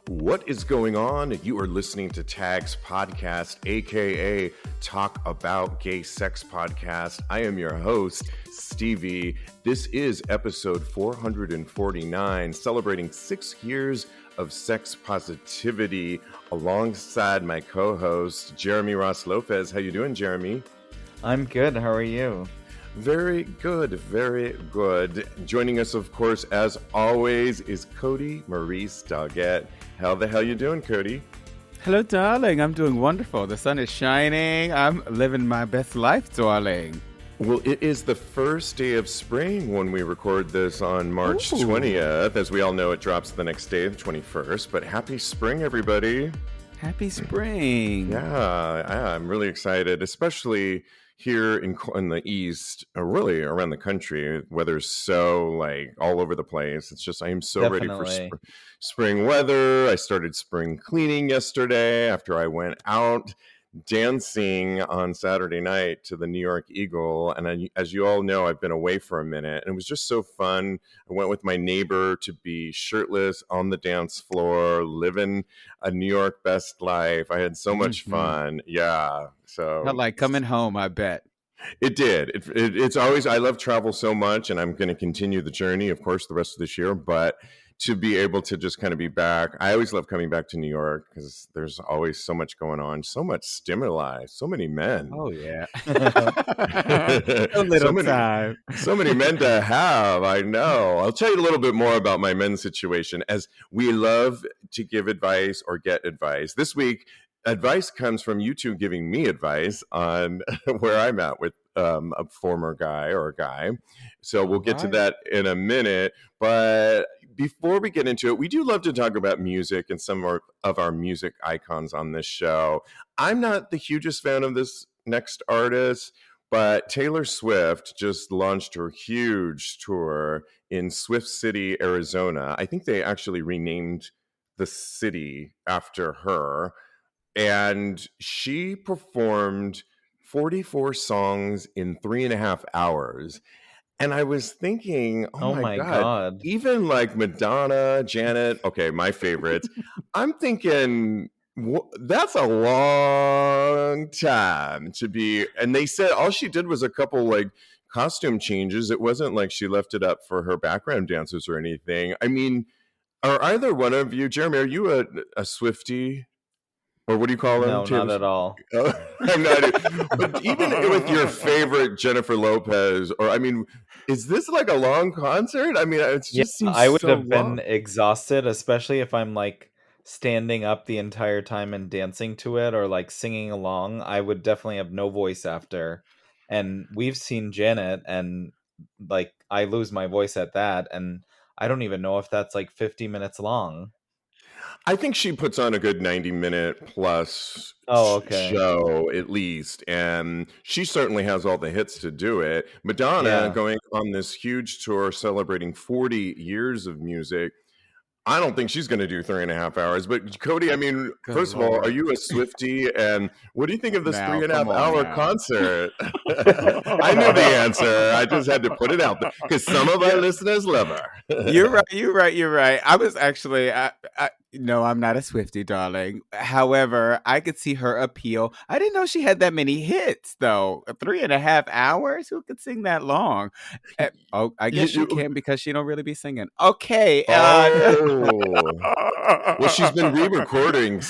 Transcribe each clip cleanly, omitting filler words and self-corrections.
What is going on? You are listening to TAGSPodcast, aka Talk About Gay Sex Podcast. I am your host, Stevie. This is episode 449, celebrating 6 years of sex positivity alongside my co-host, Jeremy Ross Lopez. How you doing, Jeremy? I'm good. How are you? Very good, very good. Joining us, of course, as always, is Kodi, Maurice, Doggette. How the hell you doing, Kodi? Hello, darling. I'm doing wonderful. The sun is shining. I'm living my best life, darling. Well, it is the first day of spring when we record this on March 20th. As we all know, it drops the next day, the 21st. But happy spring, everybody. Happy spring. Yeah, I'm really excited, especially here in the East, or really around the country. Weather's so like all over the place. It's just I am so ready for spring weather. I started spring cleaning yesterday after I went out dancing on Saturday night to the New York Eagle. And as you all know, I've been away for a minute, and it was just so fun. I went with my neighbor to be shirtless on the dance floor, living a New York best life. I had so much fun. Yeah. So Felt like coming home, I bet. It did. It's always, I love travel so much, and I'm going to continue the journey, of course, the rest of this year. But to be able to just kind of be back, I always love coming back to New York because there's always so much going on, so much stimuli, so many men. Oh, yeah. A little time. So many men to have. I know. I'll tell you a little bit more about my men's situation, as we love to give advice or get advice. This week, advice comes from you two giving me advice on where I'm at with a former guy or a guy. So we'll get to that in a minute. But before we get into it, we do love to talk about music and some of our music icons on this show. I'm not the hugest fan of this next artist, but Taylor Swift just launched her huge tour in Swift City, Arizona. I think they actually renamed the city after her. And she performed 44 songs in 3.5 hours. And I was thinking, oh my God, even like Madonna, Janet, okay, my favorites. I'm thinking that's a long time to be. And they said all she did was a couple like costume changes. It wasn't like she left it up for her background dancers or anything. I mean, are either one of you, Jeremy, are you a Swiftie? Or what do you call him? No, not at all. I'm not. But even with your favorite Jennifer Lopez, or I mean, is this like a long concert? I mean, it just seems I would so have long. been exhausted, especially if I'm like standing up the entire time and dancing to it or like singing along. I would definitely have no voice after. And we've seen Janet, and like I lose my voice at that, and I don't even know if that's like 50 minutes long. I think she puts on a good 90-minute plus show at least, and she certainly has all the hits to do it. Madonna going on this huge tour celebrating 40 years of music. I don't think she's going to do 3.5 hours. But Kodi, I mean, first of all, are you a Swiftie? And what do you think of this 3.5 hour concert? I knew the answer. I just had to put it out there because some of our listeners love her. You're right. I was actually, no, I'm not a Swiftie, darling. However, I could see her appeal. I didn't know she had that many hits, though. 3.5 hours? Who could sing that long? I guess she can because she don't really be singing. Okay. Well, she's been re-recording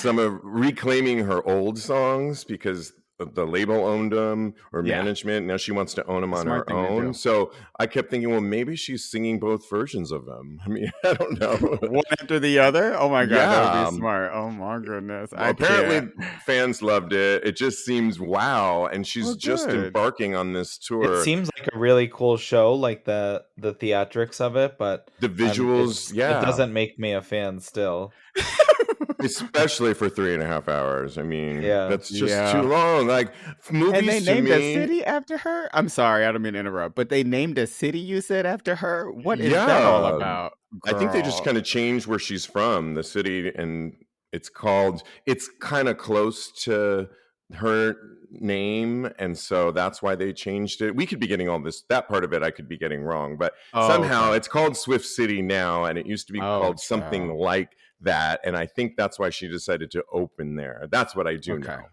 reclaiming her old songs because the label owned them or management. Now she wants to own them on her own. So I kept thinking, well, maybe she's singing both versions of them. I mean, I don't know. One after the other? Oh my God, that would be smart. Oh my goodness. Well, apparently fans loved it. It just seems wow. And she's just embarking on this tour. It seems like a really cool show, like the theatrics of it, but the visuals, it doesn't make me a fan still. Especially for 3.5 hours. I mean, that's just too long. Like movies. And they named a city after her? I'm sorry, I don't mean to interrupt, but they named a city, you said, after her? What is that all about? Girl. I think they just kind of changed where she's from, the city, and it's kind of close to her name, and so that's why they changed it. We could be getting all this, that part of it I could be getting wrong, but Oh, somehow okay. it's called Swift City now, and it used to be Oh, called something child. like that, and I think that's why she decided to open there. That's what I do Okay. know,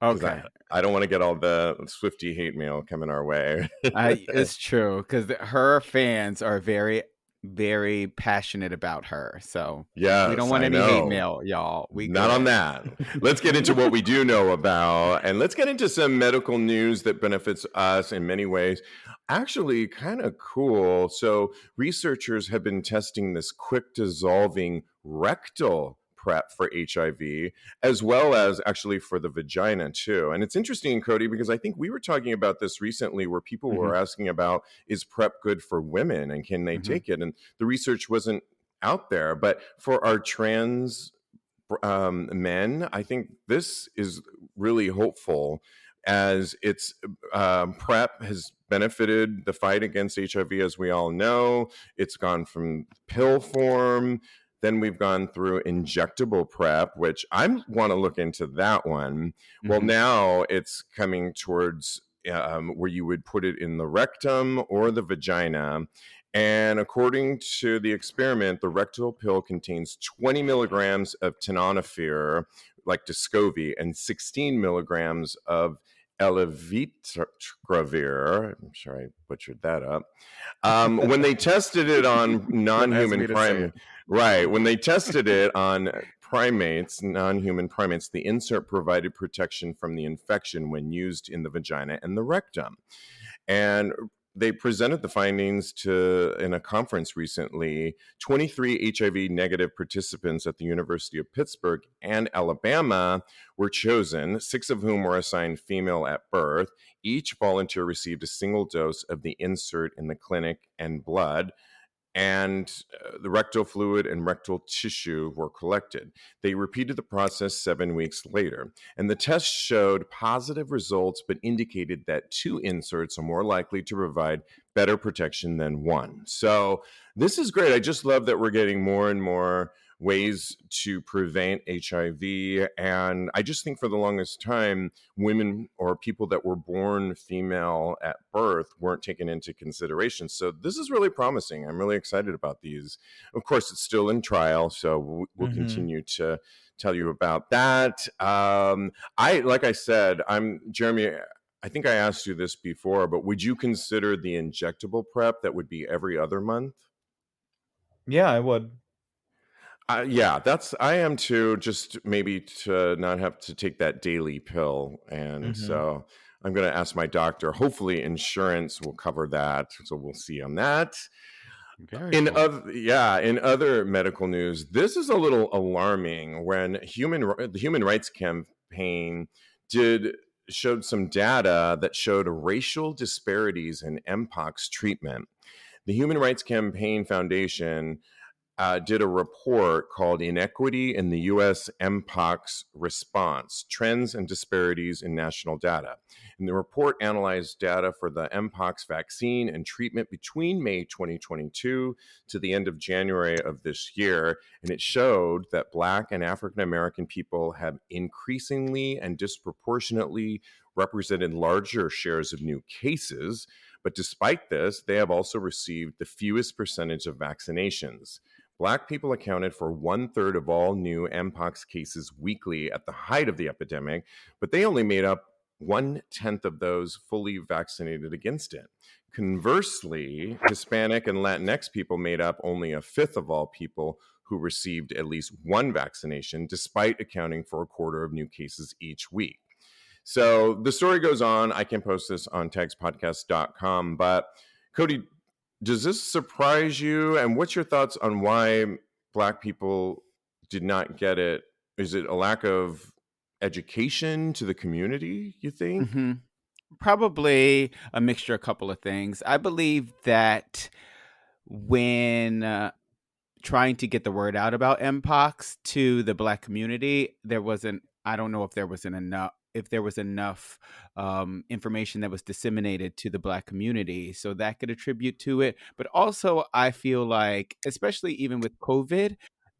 because Okay. I don't want to get all the Swifty hate mail coming our way. It's true because her fans are very, very passionate about her. So we don't Yes, want I any hate know. mail, y'all. We Not on good. that. Let's get into what we do know about, and let's get into some medical news that benefits us in many ways. Actually, kind of cool. So, researchers have been testing this quick dissolving rectal PrEP for HIV, as well as actually for the vagina, too. And it's interesting, Cody, because I think we were talking about this recently where people hmm were asking about, is PrEP good for women and can they hmm take it? And the research wasn't out there. But for our trans men, I think this is really hopeful, as it's PrEP has benefited the fight against HIV, as we all know. It's gone from pill form. Then we've gone through injectable PrEP, which I want to look into that one. Well, hmm now it's coming towards where you would put it in the rectum or the vagina. And according to the experiment, the rectal pill contains 20 milligrams of tenofovir, like Descovy, and 16 milligrams of elevitravir. I'm sure I butchered that up. When they tested it on Don't ask non-human me to say it. right? When they tested it on primates, non-human primates, the insert provided protection from the infection when used in the vagina and the rectum. And they presented the findings to in a conference recently. 23 HIV negative participants at the University of Pittsburgh and Alabama were chosen, 6 of whom were assigned female at birth. Each volunteer received a single dose of the insert in the clinic and blood, and the rectal fluid and rectal tissue were collected. They repeated the process 7 weeks later, and the test showed positive results but indicated that 2 inserts are more likely to provide better protection than 1. So, this is great. I just love that we're getting more and more ways to prevent HIV. And I just think for the longest time, women or people that were born female at birth weren't taken into consideration. So this is really promising. I'm really excited about these. Of course, it's still in trial, so we'll Mhm. continue to tell you about that. Like I said, I'm Jeremy. I think I asked you this before, but would you consider the injectable PrEP that would be every other month? Yeah, I would. Yeah, I am too. Just maybe to not have to take that daily pill, and Mhm. so I'm going to ask my doctor. Hopefully, insurance will cover that. So we'll see on that. Very cool. In other medical news, this is a little alarming. When the Human Rights Campaign did showed some data that showed racial disparities in Mpox treatment. The Human Rights Campaign Foundation did a report called Inequity in the U.S. Mpox Response Trends and Disparities in National Data. And the report analyzed data for the Mpox vaccine and treatment between May 2022 to the end of January of this year. And it showed that Black and African American people have increasingly and disproportionately represented larger shares of new cases. But despite this, they have also received the fewest percentage of vaccinations. Black people accounted for 1/3 of all new Mpox cases weekly at the height of the epidemic, but they only made up 1/10 of those fully vaccinated against it. Conversely, Hispanic and Latinx people made up only 1/5 of all people who received at least one vaccination, despite accounting for 1/4 of new cases each week. So the story goes on. I can post this on TAGSPodcast.com. But Kodi, does this surprise you? And what's your thoughts on why Black people did not get it? Is it a lack of education to the community, you think? hmm Probably a mixture, a couple of things. I believe that when trying to get the word out about Mpox to the Black community, there wasn't. I don't know if there wasn't enough. If there was enough information that was disseminated to the Black community, so that could attribute to it. But also, I feel like, especially even with COVID,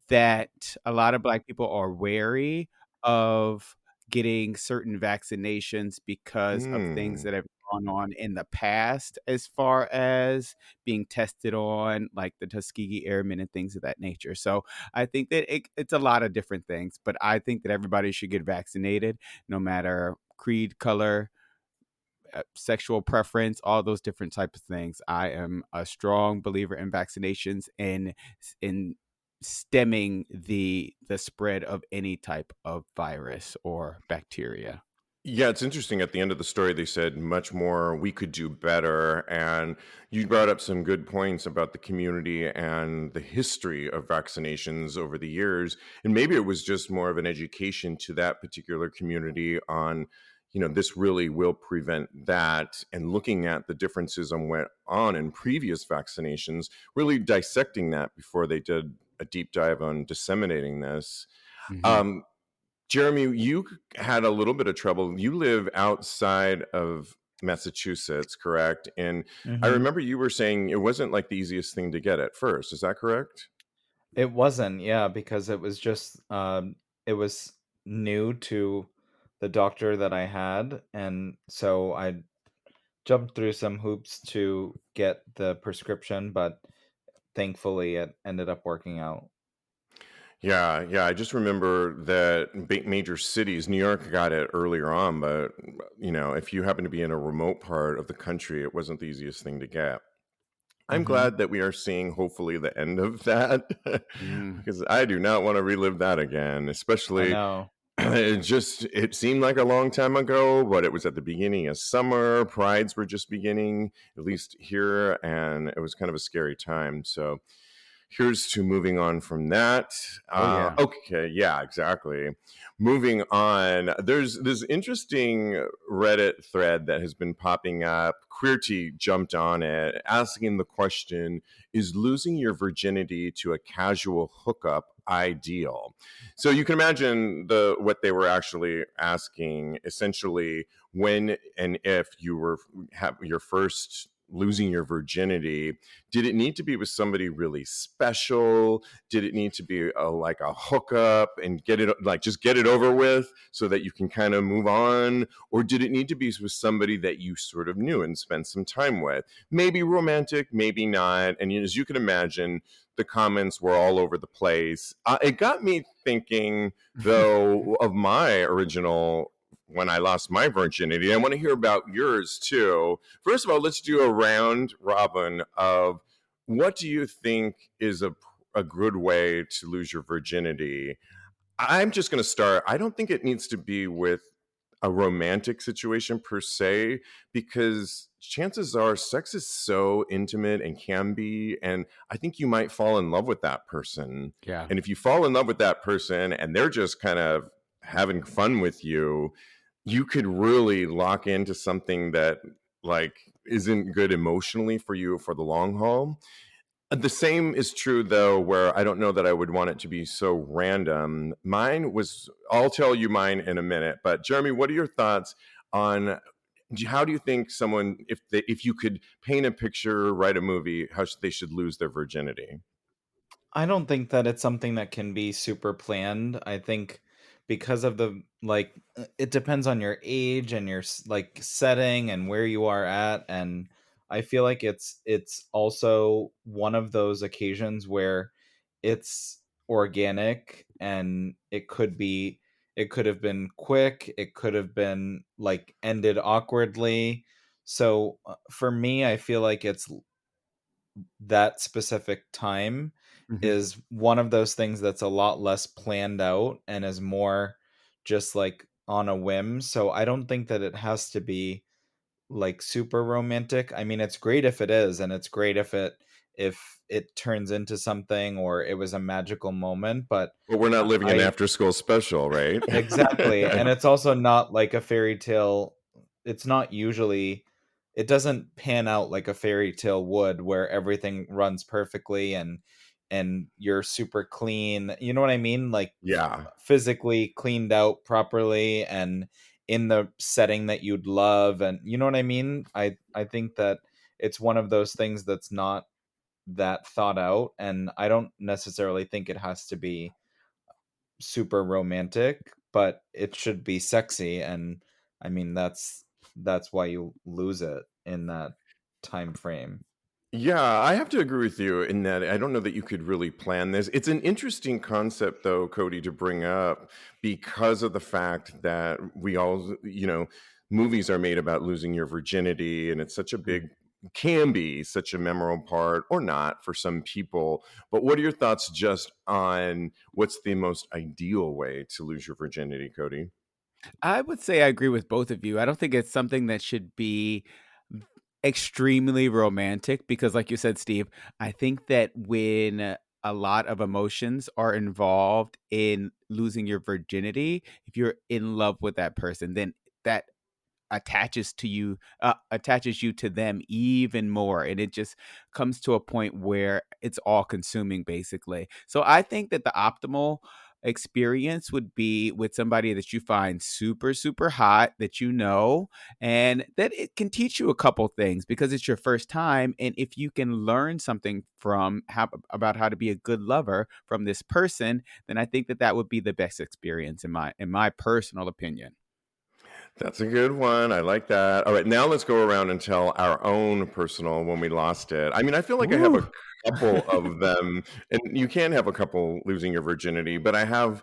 that a lot of Black people are wary of getting certain vaccinations because of things Mm. that have gone on in the past, as far as being tested on, like the Tuskegee Airmen and things of that nature. So I think that it's a lot of different things, but I think that everybody should get vaccinated, no matter creed, color, sexual preference, all those different types of things. I am a strong believer in vaccinations and in stemming the spread of any type of virus or bacteria. Yeah, it's interesting. At the end of the story, they said much more we could do better. And you brought up some good points about the community and the history of vaccinations over the years. And maybe it was just more of an education to that particular community on, this really will prevent that. And looking at the differences on what on in previous vaccinations, really dissecting that before they did a deep dive on disseminating this. Hmm. Um, Jeremy, you had a little bit of trouble. You live outside of Massachusetts, correct? And I Mm-hmm. remember you were saying it wasn't like the easiest thing to get at first. Is that correct? It wasn't, yeah, because it was just it was new to the doctor that I had, and so I jumped through some hoops to get the prescription, but thankfully it ended up working out. Yeah, yeah. I just remember that major cities, New York got it earlier on, but if you happen to be in a remote part of the country, it wasn't the easiest thing to get. I'm Mm-hmm. glad that we are seeing hopefully the end of that Mm. because I do not want to relive that again, I especially know. it seemed like a long time ago, but it was at the beginning of summer. Prides were just beginning, at least here, and it was kind of a scary time. So here's to moving on from that. Oh yeah. Okay, yeah, exactly. Moving on, there's this interesting Reddit thread that has been popping up. Queerty jumped on it, asking the question: is losing your virginity to a casual hookup ideal? So you can imagine what they were actually asking. Essentially, when and if you were have your first losing your virginity, did it need to be with somebody really special? Did it need to be like a hookup and just get it over with so that you can kind of move on? Or did it need to be with somebody that you sort of knew and spent some time with? Maybe romantic, maybe not. And as you can imagine, the comments were all over the place. It got me thinking, though, of my original when I lost my virginity. I want to hear about yours too. First of all, let's do a round robin of what do you think is a good way to lose your virginity? I'm just going to start. I don't think it needs to be with a romantic situation per se, because chances are sex is so intimate and can be. And I think you might fall in love with that person. Yeah. And if you fall in love with that person and they're just kind of having fun with you, you could really lock into something that like isn't good emotionally for you for the long haul. The same is true though, where I don't know that I would want it to be so random. Mine was, I'll tell you mine in a minute, but Jeremy, what are your thoughts on how do you think someone, if you could paint a picture, write a movie, they should lose their virginity? I don't think that it's something that can be super planned. I think because of the it depends on your age and your like setting and where you are at, and I feel like it's also one of those occasions where it's organic, and it could have been quick, it could have been like ended awkwardly. So for me, I feel like it's that specific time Hmm. is one of those things that's a lot less planned out and is more just like on a whim. So I don't think that it has to be like super romantic. I mean, it's great if it is, and it's great if it turns into something or it was a magical moment, but But we're not living an I after school special, right? exactly. And it's also not like a fairy tale. It's not usually, it doesn't pan out like a fairy tale would, where everything runs perfectly and you're super clean. You know what I mean? Like Yeah. physically cleaned out properly and in the setting that you'd love, and you know what I mean? I think that it's one of those things that's not that thought out, and I don't necessarily think it has to be super romantic, but it should be sexy, and I mean that's why you lose it in that time frame. Yeah, I have to agree with you in that I don't know that you could really plan this. It's an interesting concept, though, Kodi, to bring up because of the fact that we all, movies are made about losing your virginity, and it's such a big, can be such a memorable part, or not for some people. But what are your thoughts just on what's the most ideal way to lose your virginity, Kodi? I would say I agree with both of you. I don't think it's something that should be extremely romantic because, like you said, Steve, I think that when a lot of emotions are involved in losing your virginity, if you're in love with that person, then that attaches you to them even more, and it just comes to a point where it's all consuming basically. So I think that the optimal experience would be with somebody that you find super super hot, that and that it can teach you a couple things because it's your first time, and if you can learn something about how to be a good lover from this person, then I think that would be the best experience in my personal opinion. That's a good one. I like that. All right, now let's go around and tell our own personal when we lost it. I mean, I feel like I have a Ooh. couple of them, and you can have a couple losing your virginity, but I have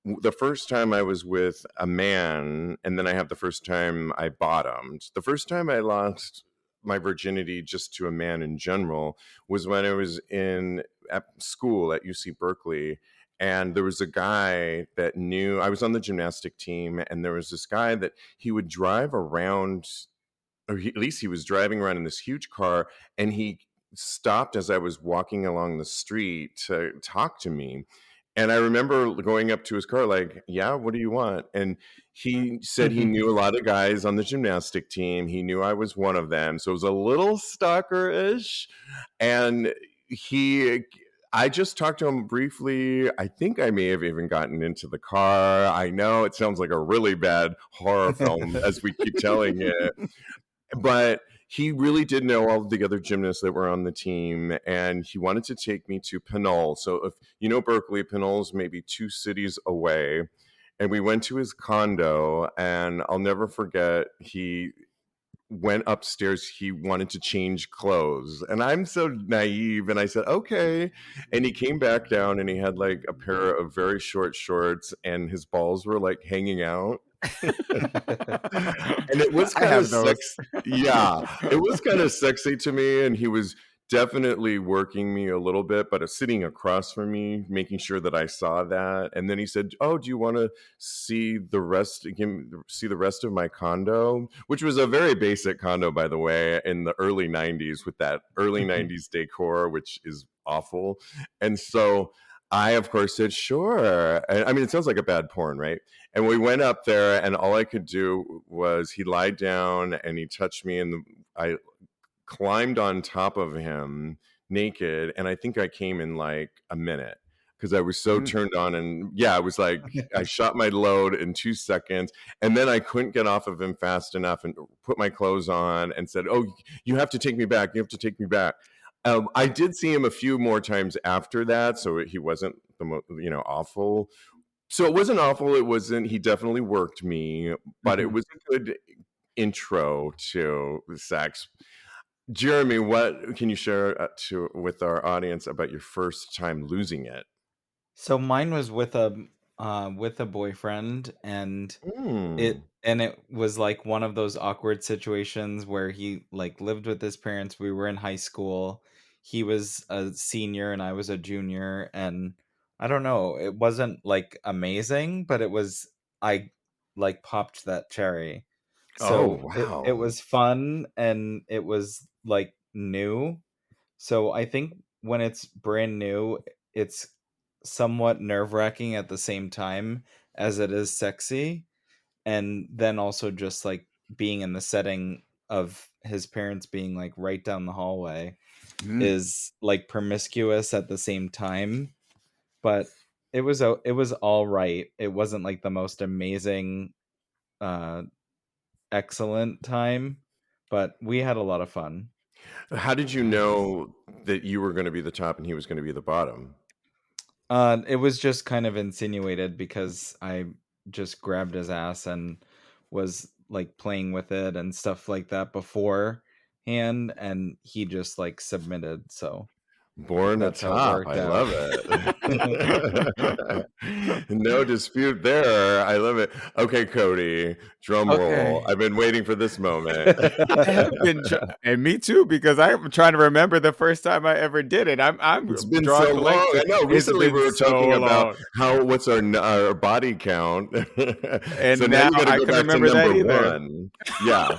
the first time I was with a man, and then I have the first time I bottomed. The first time I lost my virginity just to a man in general was when I was in at school at UC Berkeley. And there was a guy that knew I was on the gymnastic team, and there was this guy that he would drive around, or at least he was driving around in this huge car, and he stopped as I was walking along the street to talk to me. And I remember going up to his car, like, yeah, what do you want? And he said he knew a lot of guys on the gymnastic team. He knew I was one of them. So it was a little stalker-ish. And he I just talked to him briefly. I think I may have even gotten into the car. I know it sounds like a really bad horror film as we keep telling it, but he really did know all of the other gymnasts that were on the team, and he wanted to take me to Pinole. So if you know Berkeley, Pinole's maybe 2 cities away. And we went to his condo, and I'll never forget, he went upstairs. He wanted to change clothes, and I'm so naive, and I said okay. And he came back down, and he had like a pair of very short shorts, and his balls were like hanging out. And it was I kind of have those. sex. Yeah, it was kind of sexy to me, and he was definitely working me a little bit, but sitting across from me, making sure that I saw that. And then he said, "Oh, do you want to see the rest? See the rest of my condo?" Which was a very basic condo, by the way, in the early '90s with that early '90s decor, which is awful. And so I, of course, said, "Sure." I mean, it sounds like a bad porn, right? And we went up there, and all I could do was he lied down and he touched me, and I climbed on top of him naked, and I think I came in like a minute because I was so Mm. turned on. And yeah, it was like I shot my load in 2 seconds, and then I couldn't get off of him fast enough and put my clothes on and said, "Oh, you have to take me back. You have to take me back." I did see him a few more times after that, so he wasn't awful. So it wasn't awful. It wasn't. He definitely worked me, but it Mhm. was a good intro to sex. Jeremy, what can you share with our audience about your first time losing it? So mine was with a boyfriend, and Hmm. it was like one of those awkward situations where he like lived with his parents. We were in high school. He was a senior and I was a junior, and I don't know, it wasn't like amazing, but I like popped that cherry. Oh, So it wow. was fun and it was like new. So I think when it's brand new, it's somewhat nerve-wracking at the same time as it is sexy. And then also just like being in the setting of his parents being like right down the hallway Mm. is like promiscuous at the same time. But it was all right. It wasn't like the most amazing uh excellent time, but we had a lot of fun. How did you Nice. know that you were going to be the top and he was going to be the bottom? It was just kind of insinuated because I just grabbed his ass and was like playing with it and stuff like that beforehand, and he just like submitted. So Born a that's how it top. worked I out. love it. No dispute there. I love it. Okay, Kodi, drum roll. Okay. I've been waiting for this moment. I have been, and me too, because I'm trying to remember the first time I ever did it. It's I'm been drawing so long. blanks. I know. It's Recently, we been were talking so about long, what's our body count. So and now now you got to I go couldn't back to remember that number either. one. Yeah.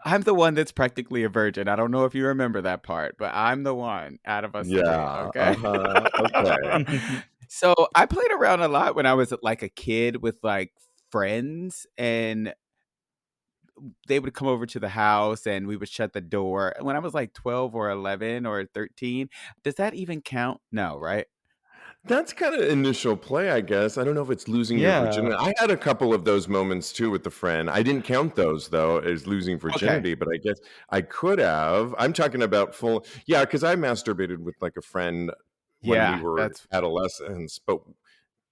I'm the one that's practically a virgin. I don't know if you remember that part, but I'm the one out of us three. Yeah. Okay. Okay. So I played around a lot when I was like a kid with like friends, and they would come over to the house and we would shut the door. When I was like 12 or 11 or 13, does that even count? No, right? That's kind of initial play, I guess. I don't know if it's losing your Yeah. virginity. I had a couple of those moments too with the friend. I didn't count those though as losing Okay. virginity, but I guess I could have. I'm talking about full, yeah, because I masturbated with like a friend when we Yeah, were that's adolescents, but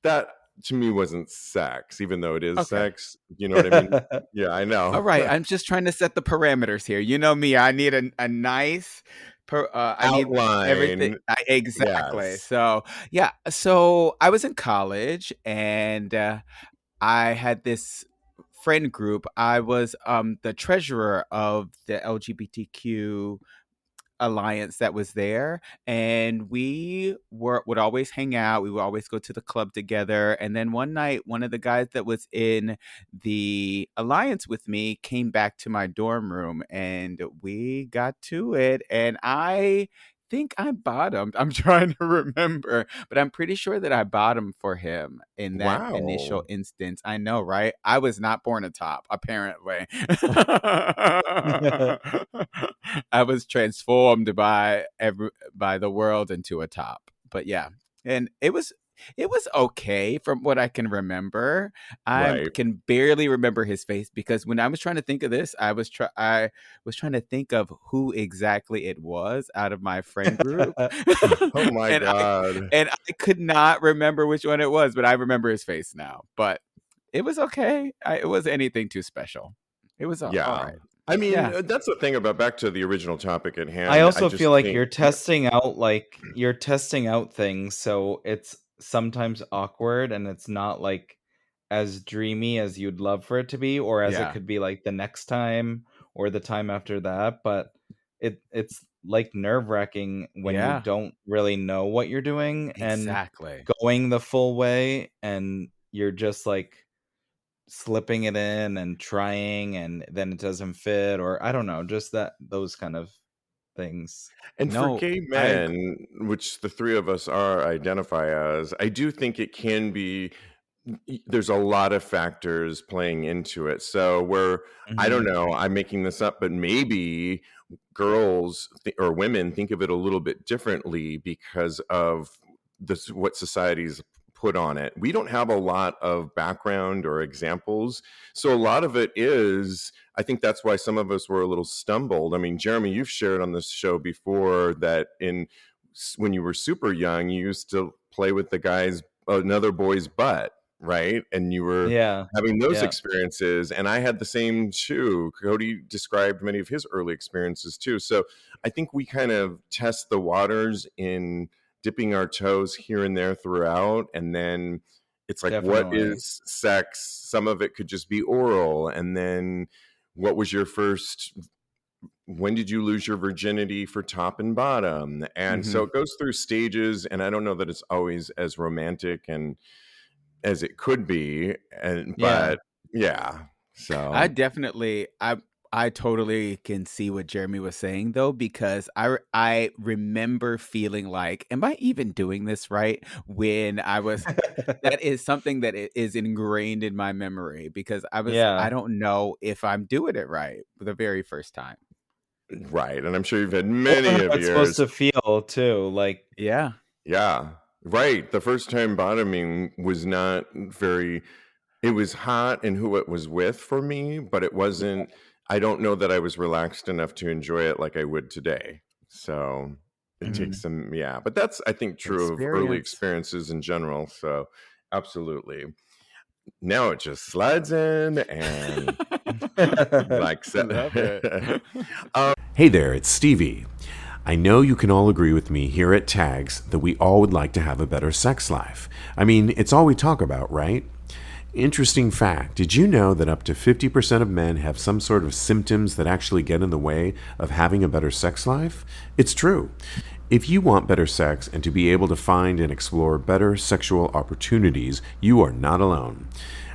that to me wasn't sex, even though it is okay. sex. You know what I mean? Yeah, I All know. right. I'm just trying to set the parameters here. You know me. I need a nice, I need everything. Outline. Exactly. Yes. So, yeah. So I was in college, and I had this friend group. I was the treasurer of the LGBTQ alliance that was there, and would always hang out. We would always go to the club together. And then one night, one of the guys that was in the alliance with me came back to my dorm room, and we got to it, and I think I bottomed. I'm trying to remember, but I'm pretty sure that I bottomed for him in that initial Wow. instance. I know, right? I was not born a top, apparently. I was transformed by the world into a top. But yeah, and it was okay from what I can remember. I Right. can barely remember his face because when I was trying to think of this, I was trying to think of who exactly it was out of my friend group, Oh my and I God. and I could not remember which one it was, but I remember his face now. But it was okay. It wasn't anything too special. It was all Yeah. right. I mean, Yeah. that's the thing about back to the original topic at I hand. I also just feel like think, yeah, you're testing out things, so it's sometimes awkward and it's not like as dreamy as you'd love for it to be, or as it Yeah. could be like the next time or the time after that. But it's like nerve-wracking when you Yeah. don't really know what you're doing and Exactly. going the full way, and you're just like slipping it in and trying, and then it doesn't fit, or I don't know, just those kind of things. and for No, gay I agree. men, which the three of us are identify as, I do think it can be. There's a lot of factors playing into it. So where I don't Mhm. know, I'm making this up, but maybe girls or women think of it a little bit differently because of this what society's put on it. We don't have a lot of background or examples, so a lot of it is, I think that's why some of us were a little stumbled. I mean, Jeremy, you've shared on this show before that when you were super young, you used to play with the guy's another boy's butt, right? And you were Yeah. having those Yeah, experiences, and I had the same too. Kodi described many of his early experiences too. So I think we kind of test the waters in dipping our toes here and there throughout, and then it's like, what definitely. is sex? Some of it could just be oral, and then what was your first, when did you lose your virginity for top and bottom? And so Mhm. it goes through stages, and I don't know that it's always as romantic and as it could be, and Yeah. but yeah. I So definitely I totally can see what Jeremy was saying though, because I remember feeling like, am I even doing this right? When I was that is something that is ingrained in my memory because I Yeah. don't know if I'm doing it right the very first time. right, and I'm sure you've had Or many how of it's supposed yours. to feel too, like Yeah. Yeah, right. The first time bottoming was not very. It was hot in who it was with for me, but it wasn't. I don't know that I was relaxed enough to enjoy it like I would today. So it takes Mhm. some, yeah. But that's, I think, true of early Experience. experiences in general. So absolutely. now it just slides in and like Love it. Hey there, it's Stevie. I know you can all agree with me here at Tags that we all would like to have a better sex life. I mean, it's all we talk about, right? Interesting fact, did you know that up to 50% of men have some sort of symptoms that actually get in the way of having a better sex life? It's true. If you want better sex and to be able to find and explore better sexual opportunities, you are not alone.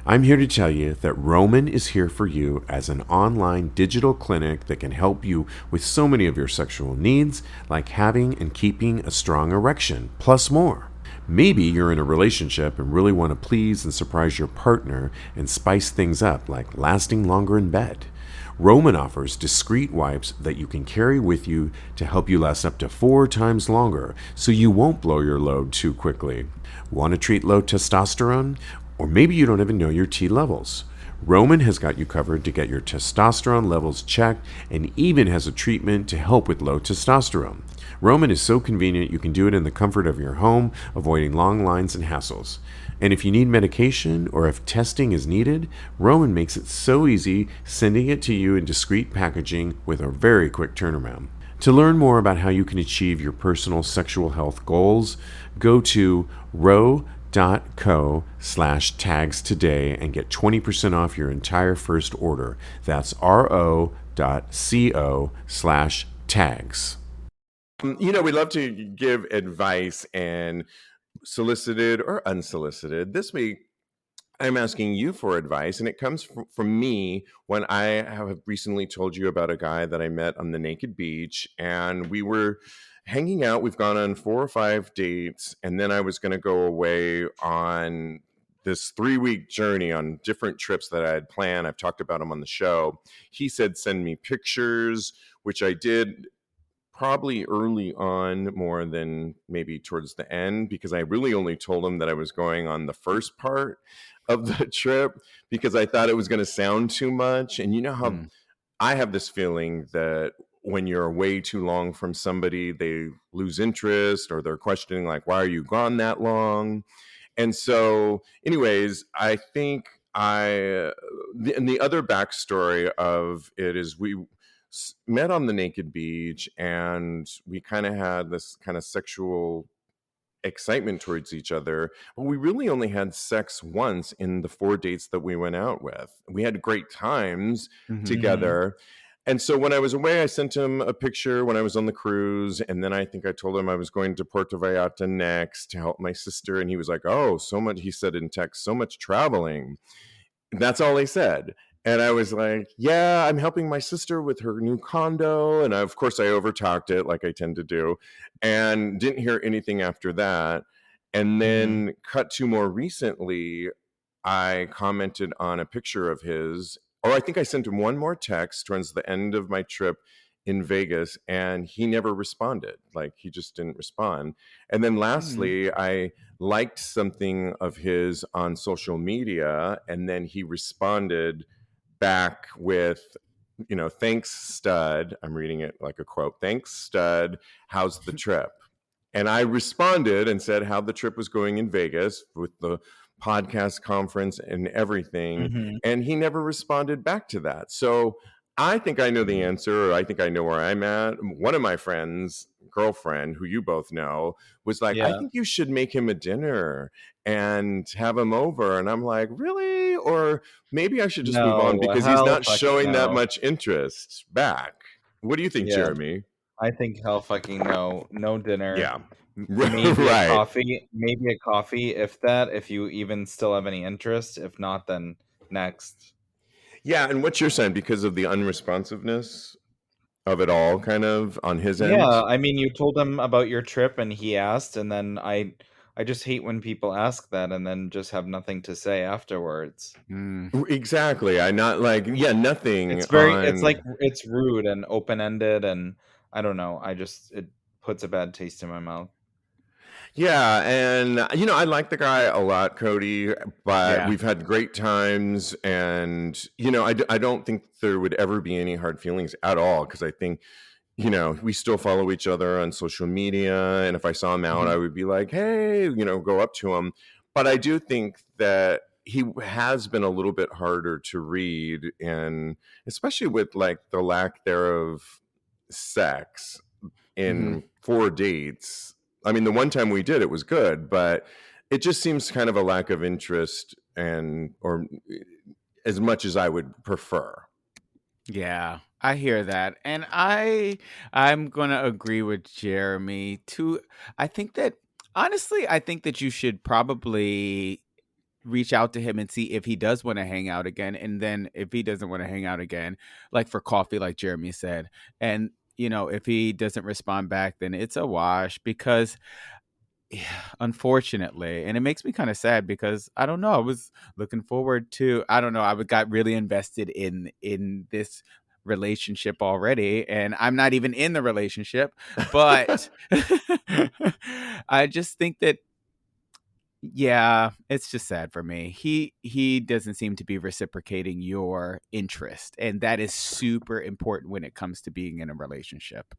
I'm here to tell you that Roman is here for you as an online digital clinic that can help you with so many of your sexual needs, like having and keeping a strong erection, plus more. Maybe you're in a relationship and really want to please and surprise your partner and spice things up, like lasting longer in bed. Roman offers discreet wipes that you can carry with you to help you last up to 4 times longer so you won't blow your load too quickly. Want to treat low testosterone? Or maybe you don't even know your T levels. Roman has got you covered to get your testosterone levels checked and even has a treatment to help with low testosterone. Roman is so convenient you can do it in the comfort of your home, avoiding long lines and hassles. And if you need medication or if testing is needed, Roman makes it so easy, sending it to you in discreet packaging with a very quick turnaround. To learn more about how you can achieve your personal sexual health goals, go to ro.co/tags today and get 20% off your entire first order. That's ro.co/tags. We love to give advice, and solicited or unsolicited. This week, I'm asking you for advice, and it comes from me when I have recently told you about a guy that I met on the naked beach, and we were hanging out. We've gone on 4 or 5 dates, and then I was going to go away on this 3-week journey on different trips that I had planned. I've talked about them on the show. He said, send me pictures, which I did probably early on more than maybe towards the end, because I really only told him that I was going on the first part of the trip because I thought it was going to sound too much. And you know how I have this feeling that when you're away too long from somebody, they lose interest or they're questioning, like, why are you gone that long? And so, anyways, I think and the other backstory of it is we met on the naked beach, and we kind of had this kind of sexual excitement towards each other. But we really only had sex once in the 4 dates that we went out with. We had great times together. And so when I was away, I sent him a picture when I was on the cruise. And then I think I told him I was going to Puerto Vallarta next to help my sister. And he was like, oh, so much, he said in text, so much traveling. That's all he said. And I was like, yeah, I'm helping my sister with her new condo. And of course, I overtalked it like I tend to do, and didn't hear anything after that. And then cut to more recently, I commented on a picture of his, or I think I sent him one more text towards the end of my trip in Vegas, and he never responded. Like, he just didn't respond. And then lastly, I liked something of his on social media, and then he responded back with, thanks, stud. I'm reading it like a quote. Thanks, stud. How's the trip? And I responded and said how the trip was going in Vegas with the podcast conference and everything. And he never responded back to that. So I think I know the answer, or I think I know where I'm at. One of my friends' girlfriend, who you both know, was like, I think you should make him a dinner and have him over. And I'm like, really? Or maybe I should just move on because he's not showing that much interest back. What do you think, Jeremy? I think hell fucking no. No dinner. Yeah. Maybe Right. a coffee, if that, if you even still have any interest. If not, then next. Yeah, and what's your sign? Because of the unresponsiveness of it all, kind of, on his end? Yeah, I mean, you told him about your trip and he asked, and then I just hate when people ask that and then just have nothing to say afterwards. Exactly. I not like, nothing. It's like, it's rude and open-ended, and I don't know. It puts a bad taste in my mouth. Yeah, and I like the guy a lot, Kodi, but we've had great times, and I don't think there would ever be any hard feelings at all, because I think we still follow each other on social media, and if I saw him out, I would be like, hey, go up to him. But I do think that he has been a little bit harder to read, and especially with like the lack thereof sex in 4 dates. I mean, the one time we did it was good, but it just seems kind of a lack of interest, and or as much as I would prefer. Yeah, I hear that. And I'm going to agree with Jeremy too. I think that honestly, I think that you should probably reach out to him and see if he does want to hang out again. And then if he doesn't want to hang out again, like for coffee, like Jeremy said, and if he doesn't respond back, then it's a wash because unfortunately, and it makes me kind of sad because I don't know, I was looking forward to, I don't know, got really invested in this relationship already, and I'm not even in the relationship, but I just think that yeah, it's just sad for me. He doesn't seem to be reciprocating your interest, and that is super important when it comes to being in a relationship.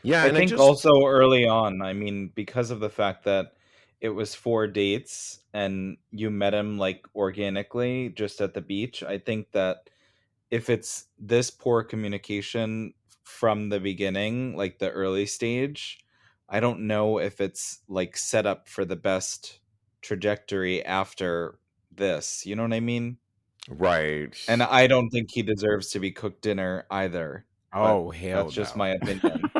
Yeah, I and think also early on, I mean, because of the fact that it was 4 dates and you met him like organically just at the beach, I think that if it's this poor communication from the beginning, like the early stage, I don't know if it's like set up for the best trajectory after this. You know what I mean? right. And I don't think he deserves to be cooked dinner either. Oh, hell That's just no. my opinion.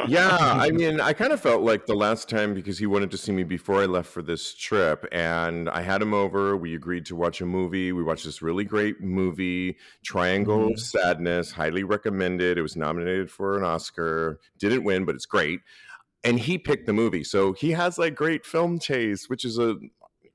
Yeah, I mean, I kind of felt like the last time, because he wanted to see me before I left for this trip, and I had him over. We agreed to watch a movie. We watched this really great movie, Triangle of Sadness, highly recommended. It was nominated for an Oscar. Didn't win, but it's great. And he picked the movie. So he has like great film taste, which is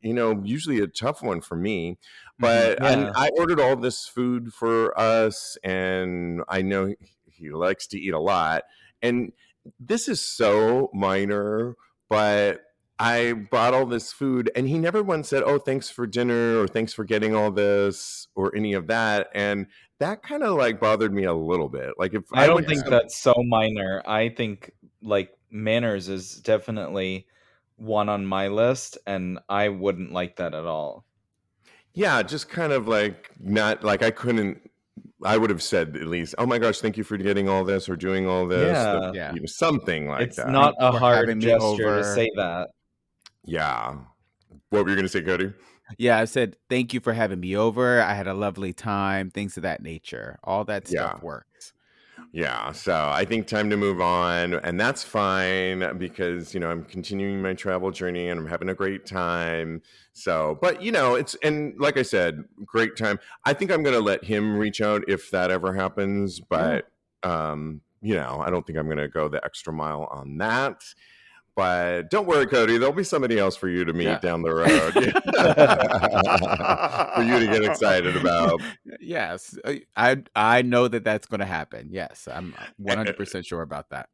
usually a tough one for me. But Yeah. I ordered all this food for us, and I know he likes to eat a lot. And this is so minor, but I bought all this food, and he never once said, "Oh, thanks for dinner," or "Thanks for getting all this," or any of that. And that kind of like bothered me a little bit. Like if I don't went to think that's so minor. I think like manners is definitely one on my list, and I wouldn't like that at all. yeah, just kind of like not like I would have said at least, "Oh my gosh, thank you for getting all this or doing all this," Yeah. Yeah. something like It's that. not a For hard having me gesture to over. say that. Yeah. What were you going to say, Kodi? Yeah, I said, thank you for having me over. I had a lovely time, things of that nature. All that Yeah. stuff works. Yeah, so I think time to move on, and that's fine because I'm continuing my travel journey and I'm having a great time. So, but it's, and like I said, great time. I think I'm going to let him reach out if that ever happens, but I don't think I'm going to go the extra mile on that. But don't worry, Kodi. There'll be somebody else for you to meet down the road for you to get excited about. Yes, I know that's going to happen. Yes, I'm 100% sure about that.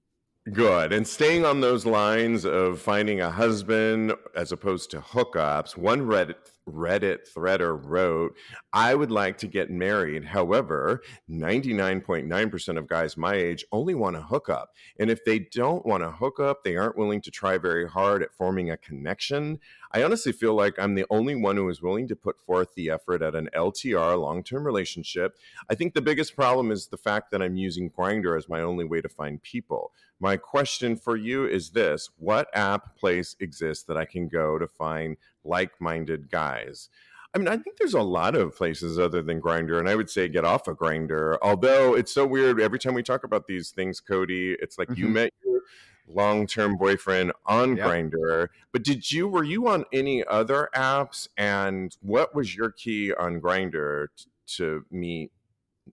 Good. And staying on those lines of finding a husband as opposed to hookups, one Reddit threader wrote, "I would like to get married. However, 99.9% of guys my age only want to hook up. And if they don't want to hook up, they aren't willing to try very hard at forming a connection. I honestly feel like I'm the only one who is willing to put forth the effort at an LTR, long-term relationship. I think the biggest problem is the fact that I'm using Grindr as my only way to find people. My question for you is this: what app place exists that I can go to find like-minded guys? I mean, I think there's a lot of places other than Grindr, and I would say get off of Grindr. Although it's so weird, every time we talk about these things, Kodi, it's like you met your long-term boyfriend on Grindr, but were you on any other apps? And what was your key on Grindr to meet,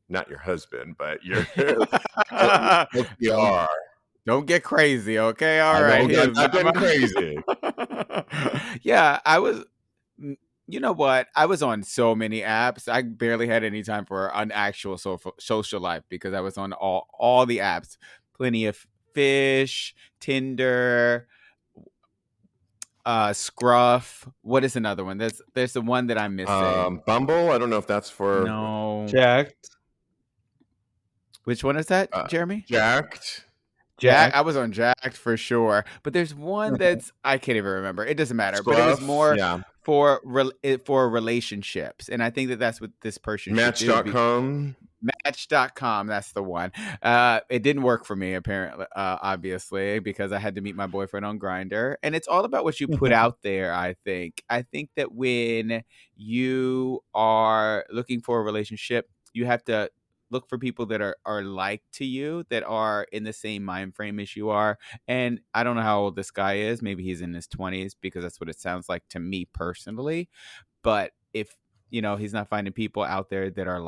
not your husband, but your LTR? Don't get crazy, okay? All right. I've been crazy. Yeah, I was. You know what? I was on so many apps. I barely had any time for an actual social life because I was on all the apps. Plenty of Fish, Tinder, Scruff. What is another one? There's the one that I'm missing. Bumble. I don't know if that's for Jacked. Which one is that, Jeremy? Jacked. I was on Jacked for sure, but there's one that's I can't even remember. It doesn't matter. Scruff, but it was more for relationships, and I think that that's what this person should do. Match.com. Match.com, that's the one. It didn't work for me, apparently, obviously, because I had to meet my boyfriend on Grindr. And it's all about what you put out there, I think. I think that when you are looking for a relationship, you have to look for people that are like to you, that are in the same mind frame as you are. And I don't know how old this guy is. Maybe he's in his 20s, because that's what it sounds like to me personally. But if, he's not finding people out there that are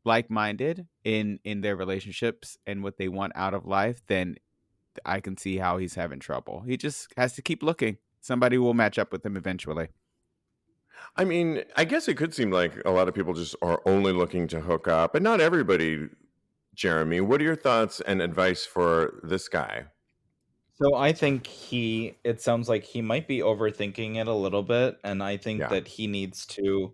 like-minded in their relationships and what they want out of life, then I can see how he's having trouble. He just has to keep looking. Somebody will match up with him eventually. I mean, I guess it could seem like a lot of people just are only looking to hook up, but not everybody. Jeremy, what are your thoughts and advice for this guy? So I think it sounds like he might be overthinking it a little bit, and I think Yeah. that he needs to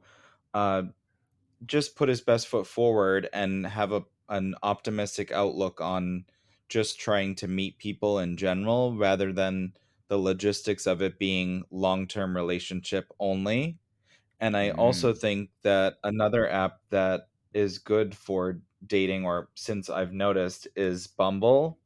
just put his best foot forward and have an optimistic outlook on just trying to meet people in general, rather than the logistics of it being long-term relationship only. And I also think that another app that is good for dating, or since I've noticed, is Bumble.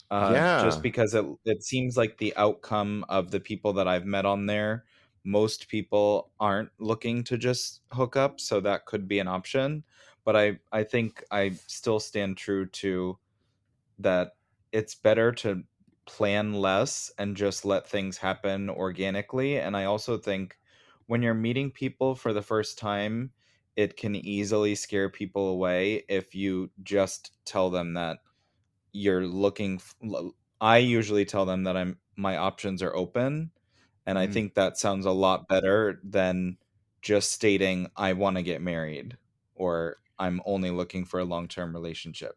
Just Yeah. because it seems like the outcome of the people that I've met on there, most people aren't looking to just hook up, so that could be an option. But I think I still stand true to that. It's better to plan less and just let things happen organically. And I also think when you're meeting people for the first time, it can easily scare people away if you just tell them that you're I usually tell them that my options are open, and I think that sounds a lot better than just stating I want to get married, or I'm only looking for a long-term relationship.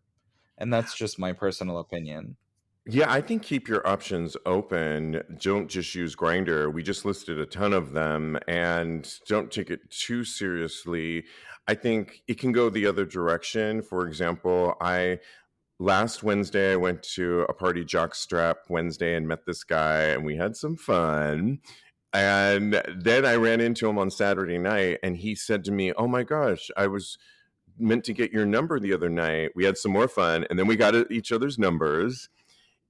And that's just my personal opinion. Yeah, I think keep your options open. Don't just use Grindr. We just listed a ton of them, and don't take it too seriously. I think it can go the other direction. For example, last Wednesday I went to a party, Jockstrap Wednesday, and met this guy, and we had some fun. And then I ran into him on Saturday night, and he said to me, "Oh my gosh, I was meant to get your number the other night." We had some more fun, and then we got each other's numbers.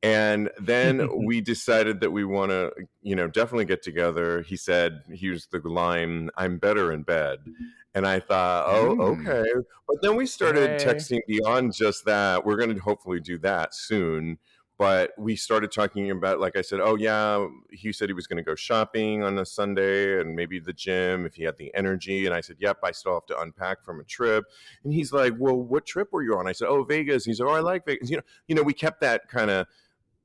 And then we decided that we want to, definitely get together. He said, here's the line, "I'm better in bed." And I thought, oh, okay. But then we started texting beyond just that. We're going to hopefully do that soon. But we started talking about, like I said, oh, yeah, he said he was going to go shopping on a Sunday and maybe the gym if he had the energy. And I said, yep, I still have to unpack from a trip. And he's like, well, what trip were you on? I said, oh, Vegas. He said, oh, I like Vegas. We kept that kind of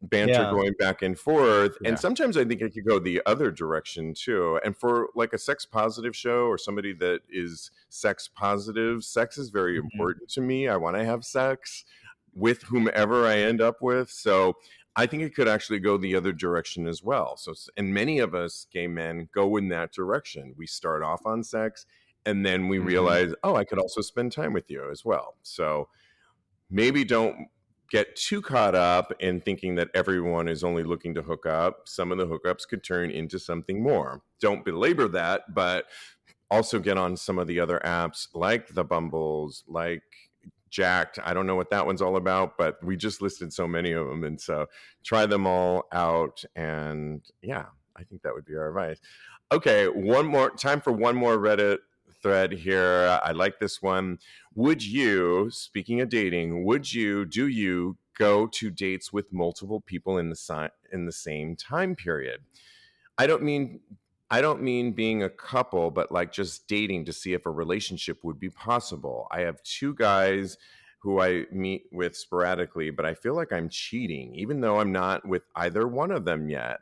banter going back and forth. Yeah. And sometimes I think it could go the other direction too. And for like a sex positive show or somebody that is sex positive, sex is very important to me. I want to have sex with whomever I end up with. So I think it could actually go the other direction as well. So, and many of us gay men go in that direction. We start off on sex and then we realize, oh, I could also spend time with you as well. So maybe don't get too caught up in thinking that everyone is only looking to hook up. Some of the hookups could turn into something more. Don't belabor that, but also get on some of the other apps like the Bumbles, like Jacked. I don't know what that one's all about, but we just listed so many of them. And so try them all out. And yeah, I think that would be our advice. Okay, time for one more Reddit thread here. I like this one. Would you, speaking of dating, do you go to dates with multiple people in the same time period? I don't mean being a couple, but like just dating to see if a relationship would be possible. I have two guys who I meet with sporadically, but I feel like I'm cheating, even though I'm not with either one of them yet.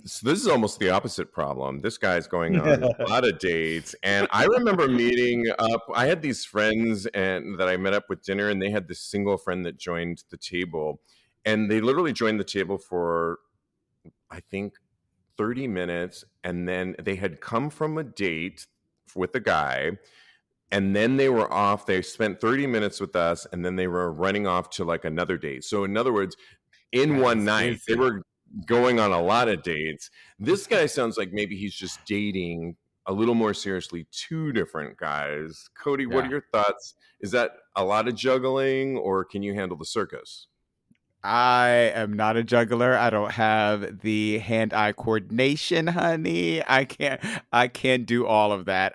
So this is almost the opposite problem. This guy's going on a lot of dates. And I remember meeting up. I had these friends that I met up with dinner, and they had this single friend that joined the table. And they literally joined the table for, I think, 30 minutes. And then they had come from a date with a guy. And then they were off. They spent 30 minutes with us. And then they were running off to like another date. So in other words, in one night, they were going on a lot of dates. This guy sounds like maybe he's just dating a little more seriously two different guys. Kodi, what are Yeah. your thoughts? Is that a lot of juggling, or can you handle the circus? I am not a juggler. I don't have the hand-eye coordination, honey. I can't do all of that.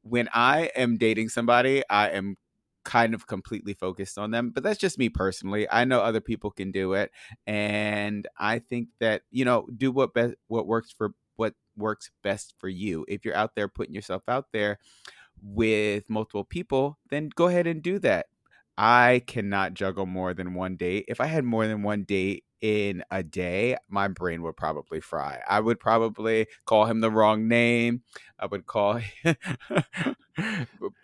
When I am dating somebody, I am kind of completely focused on them, but that's just me personally. I know other people can do it, and I think that, do what works best for you. If you're out there putting yourself out there with multiple people, then go ahead and do that. I cannot juggle more than one date. If I had more than one date in a day, my brain would probably fry. I would probably call him the wrong name. I would call Yeah.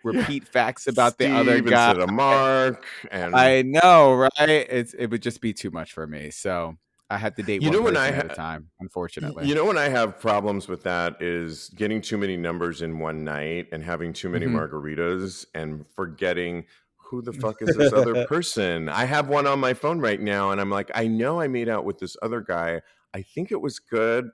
repeat facts about the other Steve guy. instead of Mark. And I know, right? It would just be too much for me. So I have to date you one know when person at a time, unfortunately. when I have problems with that is getting too many numbers in one night and having too many Mhm. margaritas and forgetting who the fuck is this other person. I have one on my phone right now, and I'm like, I know I made out with this other guy. I think it was good.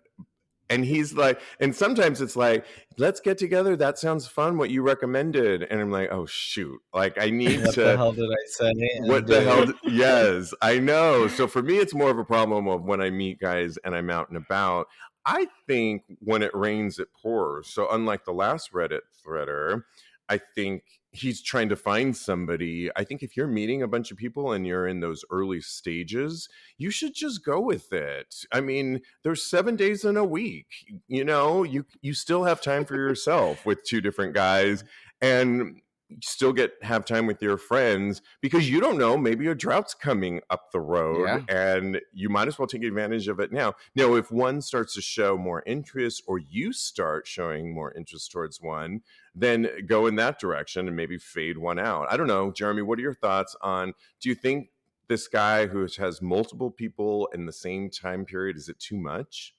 And he's like, and sometimes it's like, let's get together. That sounds fun. What you recommended. And I'm like, oh, shoot. Like, I need What the to. hell did I say and What the hell? do? Yes, I know. So for me, it's more of a problem of when I meet guys and I'm out and about. I think when it rains, it pours. So unlike the last Reddit threader, I think he's trying to find somebody. I think if you're meeting a bunch of people and you're in those early stages, you should just go with it. I mean, there's 7 days in a week. You still have time for yourself with two different guys, and still have time with your friends, because you don't know, maybe a drought's coming up the road, Yeah. and you might as well take advantage of it now. If one starts to show more interest, or you start showing more interest towards one, then go in that direction and maybe fade one out. I don't know, Jeremy, what are your thoughts on, do you think this guy who has multiple people in the same time period, is it too much?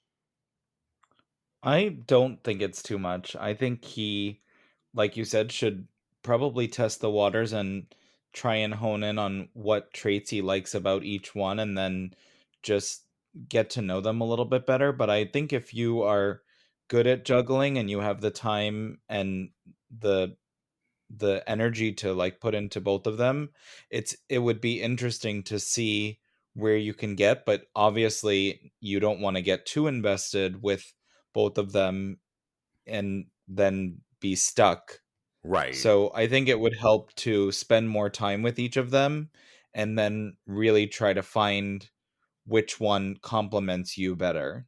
I don't think it's too much. I think he, like you said, should probably test the waters and try and hone in on what traits he likes about each one, and then just get to know them a little bit better. But I think if you are good at juggling and you have the time and the the energy to like put into both of them, it would be interesting to see where you can get, but obviously you don't want to get too invested with both of them and then be stuck. Right. So I think it would help to spend more time with each of them and then really try to find which one complements you better.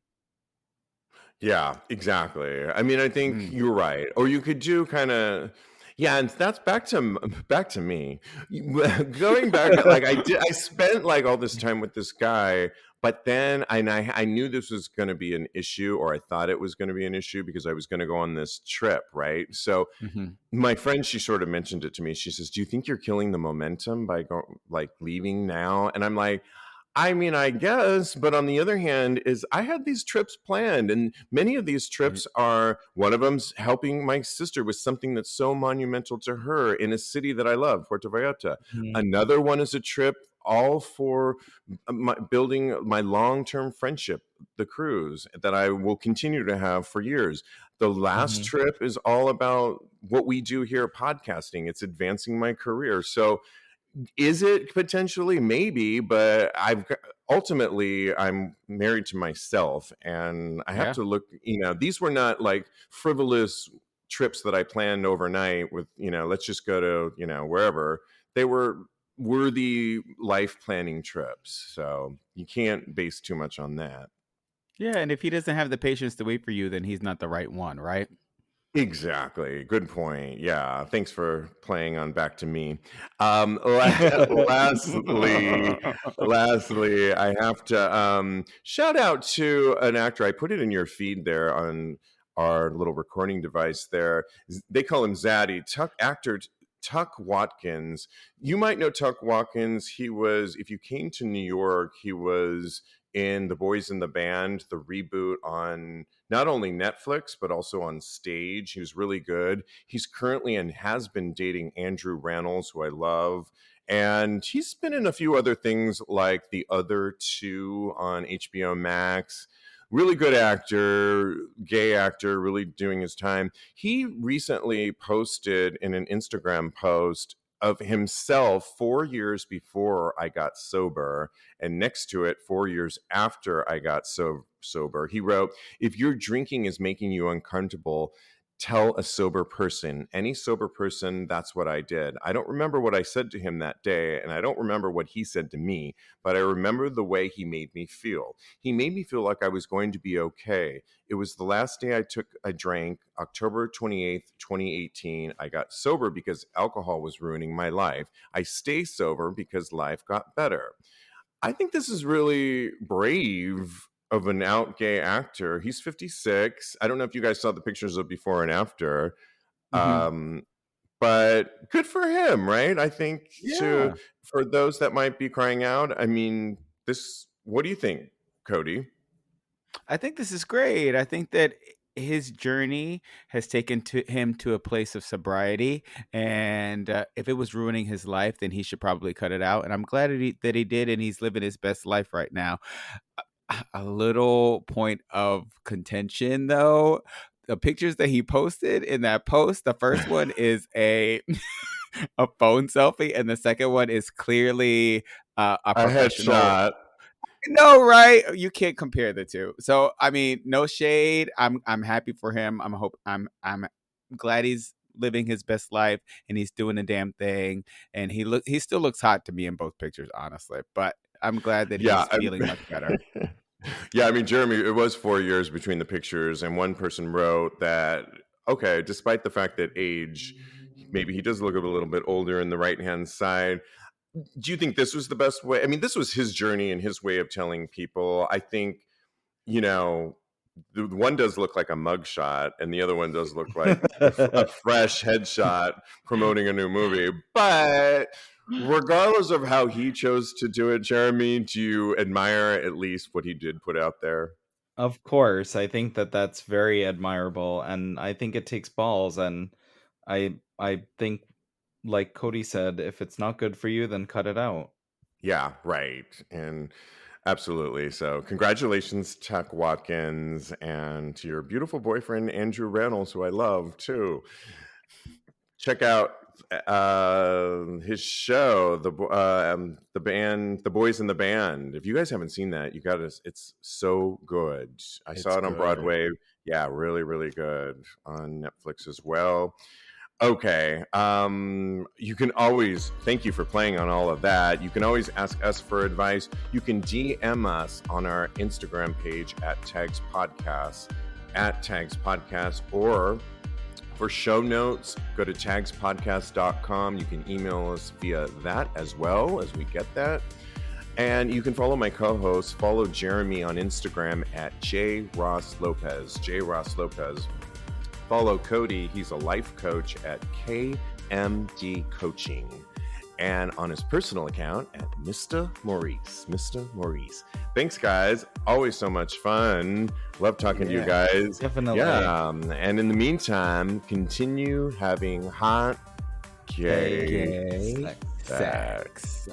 Yeah, exactly. I mean, I think Mm. you're right. Or you could do kind of, yeah, and that's back to me. Going back, like I spent like all this time with this guy, but then I knew this was going to be an issue, or I thought it was going to be an issue, because I was going to go on this trip, right? So Mhm. my friend, she sort of mentioned it to me. She says, "Do you think you're killing the momentum by leaving now?" And I'm like, I mean, I guess, but on the other hand, is I had these trips planned, and many of these Mm. trips are, one of them's helping my sister with something that's so monumental to her in a city that I love, Puerto Vallarta. Mhm, Another one is a trip all for building my long-term friendship, the cruise that I will continue to have for years. The last mhm. trip is all about what we do here podcasting. It's advancing my career. So is it potentially? Maybe, but ultimately I'm married to myself, and I have Yeah. to look. These were not like frivolous trips that I planned overnight with, let's just go to, wherever. They were worthy life planning trips. So you can't base too much on that. Yeah, and if he doesn't have the patience to wait for you, then he's not the right one, right? Exactly. Good point. Yeah. Thanks for playing on back to me. Lastly, I have to shout out to an actor. I put it in your feed there on our little recording device there. They call him Zaddy, actor Tuc Watkins. You might know Tuc Watkins. He was, if you came to New York, he was in The Boys in the Band, the reboot on not only Netflix, but also on stage. He was really good. He's currently and has been dating Andrew Rannells, who I love. And he's been in a few other things like The Other Two on HBO Max. Really good actor, gay actor, really doing his time. He recently posted in an Instagram post of himself 4 years before I got sober, and next to it, 4 years after I got sober. He wrote, "If your drinking is making you uncomfortable, tell a sober person. Any sober person, that's what I did." I don't remember what I said to him that day, and I don't remember what he said to me, but I remember the way he made me feel. He made me feel like I was going to be okay. It was the last day I drank, October 28th, 2018. I got sober because alcohol was ruining my life. I stay sober because life got better. I think this is really brave of an out gay actor. He's 56. I don't know if you guys saw the pictures of before and after, but good for him, right? I think Yeah. for those that might be crying out, I mean, what do you think, Kodi? I think this is great. I think that his journey has taken him to a place of sobriety, and if it was ruining his life, then he should probably cut it out. And I'm glad that he did, and he's living his best life right now. A little point of contention, though. The pictures that he posted in that post, the first one is a phone selfie, and the second one is clearly a A professional. headshot. No, right? You can't compare the two. So, I mean, no shade. I'm happy for him. I'm glad he's living his best life and he's doing a damn thing. And he still looks hot to me in both pictures, honestly. But I'm glad that Yeah, he's feeling much better. Yeah, I mean, Jeremy, it was 4 years between the pictures, and one person wrote that, okay, despite the fact that age, maybe he does look a little bit older in the right-hand side. Do you think this was the best way? I mean, this was his journey and his way of telling people. I think, you know, the one does look like a mugshot, and the other one does look like a fresh headshot promoting a new movie. But regardless of how he chose to do it, Jeremy, do you admire at least what he did put out there? Of course, I think that that's very admirable, and I think it takes balls. And I think, like Kodi said, if it's not good for you, then cut it out. Yeah, right. And absolutely. So, congratulations, Tuc Watkins, and to your beautiful boyfriend, Andrew Reynolds, who I love too. Check out his show, the band, The Boys in the Band. If you guys haven't seen that, you got to. It's so good. I saw it on Broadway. Yeah, really, really good on Netflix as well. Okay. You can always, thank you for playing on all of that. You can always ask us for advice. You can DM us on our Instagram page at TAGSPodcast, or for show notes, go to TAGSPodcast.com. You can email us via that as well as we get that. And you can follow my co-host, follow Jeremy on Instagram at JRossLopez. JRossLopez. Follow Kodi, he's a life coach at KMD Coaching. And on his personal account at Mr. Maurice. Mr. Maurice. Thanks, guys. Always so much fun. Love talking to you guys. Definitely. Yeah. And in the meantime, continue having hot gay sex.